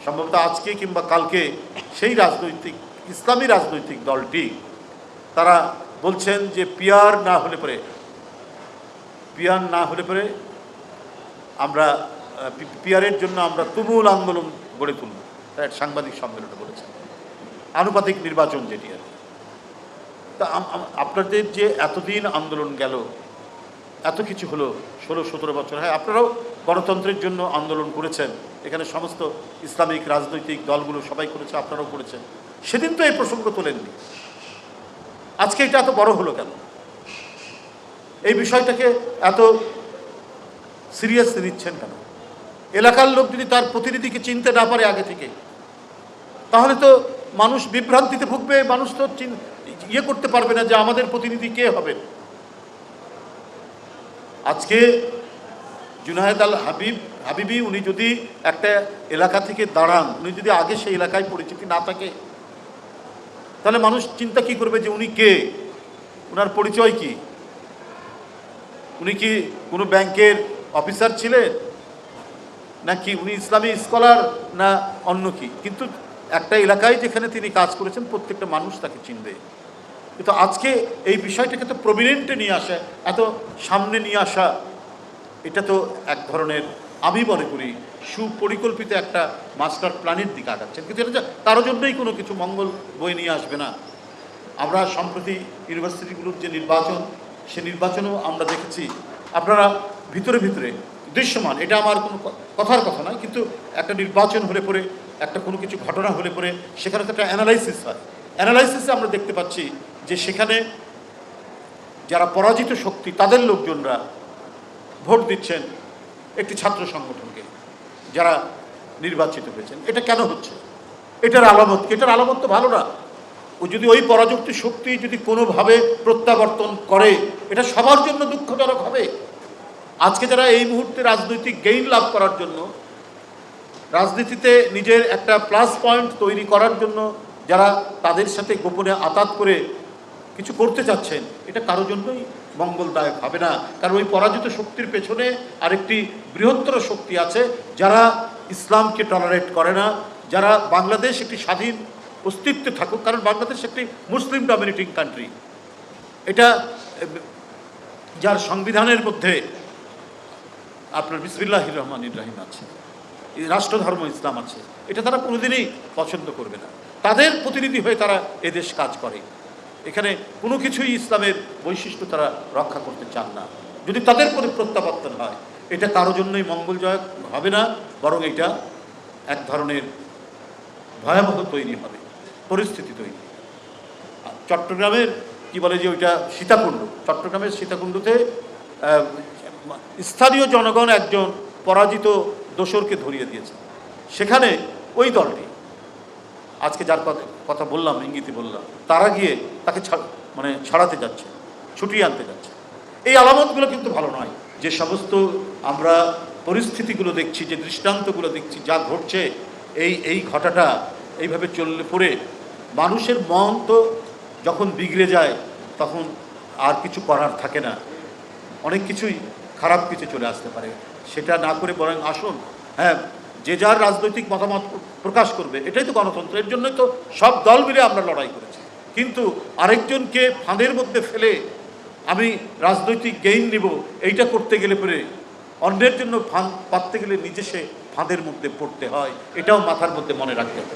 সম্ভবত আজকে কিংবা কালকে সেই ইসলামী রাজনৈতিক দলটি তারা বলছেন যে পিয়ার না হলে পরে আমরা পিয়ারের জন্য আমরা তুমুল আন্দোলন গড়ে তুলব। তাই সাংবাদিক সম্মেলনে বলেছেন আনুপাতিক নির্বাচন যেটি আর তা আপনাদের যে এতদিন আন্দোলন গেল, এত কিছু হলো 16-17 বছর, হ্যাঁ আপনারাও গণতন্ত্রের জন্য আন্দোলন করেছেন, এখানে সমস্ত ইসলামিক রাজনৈতিক দলগুলো সবাই করেছে, আপনারাও করেছেন, সেদিন তো এই প্রসঙ্গ তোলেননি। আজকে এটা এত বড় হলো কেন? এই বিষয়টাকে এত সিরিয়াসলি নিচ্ছেন কেন? এলাকার লোক যদি তার প্রতিনিধিকে চিনতে না পারে আগে থেকে, তাহলে তো মানুষ বিভ্রান্তিতে ভুগবে, মানুষ তো ইয়ে করতে পারবে না যে আমাদের প্রতিনিধি কে হবেন। আজকে জুনায়েদ আল হাবিবি উনি যদি একটা এলাকা থেকে দাঁড়ান, উনি যদি আগে সেই এলাকায় পরিচিতি না থাকে, তাহলে মানুষ চিন্তা কি করবে যে উনি কে, ওনার পরিচয় কি, উনি কি কোনো ব্যাংকের অফিসার ছিলেন, নাকি উনি ইসলামী স্কলার, না অন্য কি। কিন্তু একটা এলাকায় যেখানে তিনি কাজ করেছেন প্রত্যেকটা মানুষ তাকে চিনবে। কিন্তু আজকে এই বিষয়টাকে তো প্রমিনেন্টে নিয়ে আসা, এত সামনে নিয়ে আসা, এটা তো এক ধরনের, আমি মনে করি সুপরিকল্পিত একটা মাস্টার প্ল্যানের দিকে আগাচ্ছেন। কিন্তু এটা তার জন্যই কোনো কিছু মঙ্গল বয়ে নিয়ে আসবে না। আমরা সম্প্রতি ইউনিভার্সিটিগুলোর যে নির্বাচন, সে নির্বাচনেও আমরা দেখেছি আপনারা ভিতরে দৃশ্যমান, এটা আমার কোনো কথার কথা নয়, কিন্তু একটা নির্বাচন হলে পরে, একটা কোনো কিছু ঘটনা হলে পরে সেখানে তো একটা অ্যানালাইসিস হয়। অ্যানালাইসিসে আমরা দেখতে পাচ্ছি যে সেখানে যারা পরাজিত শক্তি তাদের লোকজনরা ভোট দিচ্ছেন একটি ছাত্র সংগঠনকে যারা নির্বাচিত হয়েছেন। এটা কেন হচ্ছে? এটার আলামত তো ভালো না। ও যদি ওই পরাজিত শক্তি যদি কোনোভাবে প্রত্যাবর্তন করে, এটা সবার জন্য দুঃখজনক হবে। আজকে যারা এই মুহূর্তে রাজনৈতিক গেইন লাভ করার জন্য, রাজনীতিতে নিজের একটা প্লাস পয়েন্ট তৈরি করার জন্য যারা তাদের সাথে গোপনে আতাত করে কিছু করতে চাচ্ছেন, এটা কারো জন্যই মঙ্গলদায়ক হবে না। কারণ ওই পরাজিত শক্তির পেছনে আরেকটি বৃহত্তর শক্তি আছে যারা ইসলামকে টলারেট করে না, যারা বাংলাদেশ একটি স্বাধীন অস্তিত্বে থাকুক, কারণ বাংলাদেশ একটি মুসলিম ডমিনেটিং কান্ট্রি, এটা যার সংবিধানের মধ্যে আপনার বিসমিল্লাহির রহমানির রহিম আছে, রাষ্ট্রধর্ম ইসলাম আছে, এটা তারা কোনোদিনই পছন্দ করবে না। তাদের প্রতিনিধি হয়ে তারা এদেশ কাজ করে, এখানে কোনো কিছুই ইসলামের বৈশিষ্ট্য তারা রক্ষা করতে চান না। যদি তাদের প্রতি প্রত্যাবর্তন হয়, এটা কারো জন্যই মঙ্গলজনক হবে না, বরং এটা এক ধরনের ভয়াবহ তৈরি হবে, পরিস্থিতি তৈরি। চট্টগ্রামের কি বলে যে ওইটা সীতাকুণ্ড, চট্টগ্রামের সীতাকুণ্ডতে স্থানীয় জনগণ একজন পরাজিত দোসরকে ধরিয়ে দিয়েছে। সেখানে ওই দলটি আজকে যার কথা বললাম, ইঙ্গিতে বললাম, তারা গিয়ে তাকে ছাড়াতে যাচ্ছে, ছুটিয়ে আনতে যাচ্ছে। এই আলামতগুলো কিন্তু ভালো নয়। যে সমস্ত আমরা পরিস্থিতিগুলো দেখছি, যে দৃষ্টান্তগুলো দেখছি, যা ঘটছে, এই ঘটাটা এইভাবে চললে পরে মানুষের মন তো যখন বিগড়ে যায় তখন আর কিছু করার থাকে না, অনেক কিছুই খারাপ কিছু চলে আসতে পারে। সেটা না করে বরং আসুন, হ্যাঁ, যে যার রাজনৈতিক মতামত প্রকাশ করবে, এটাই তো গণতন্ত্র। এর জন্যই তো সব দল মিলে আমরা লড়াই করেছি। কিন্তু আরেকজনকে ফাঁদের মধ্যে ফেলে আমি রাজনৈতিক গেইন নিব, এইটা করতে গেলে পরে অন্যের জন্য ফাঁদ পাততে গেলে নিজে সে ফাঁদের মধ্যে পড়তে হয়, এটাও মাথার মধ্যে মনে রাখতে হবে।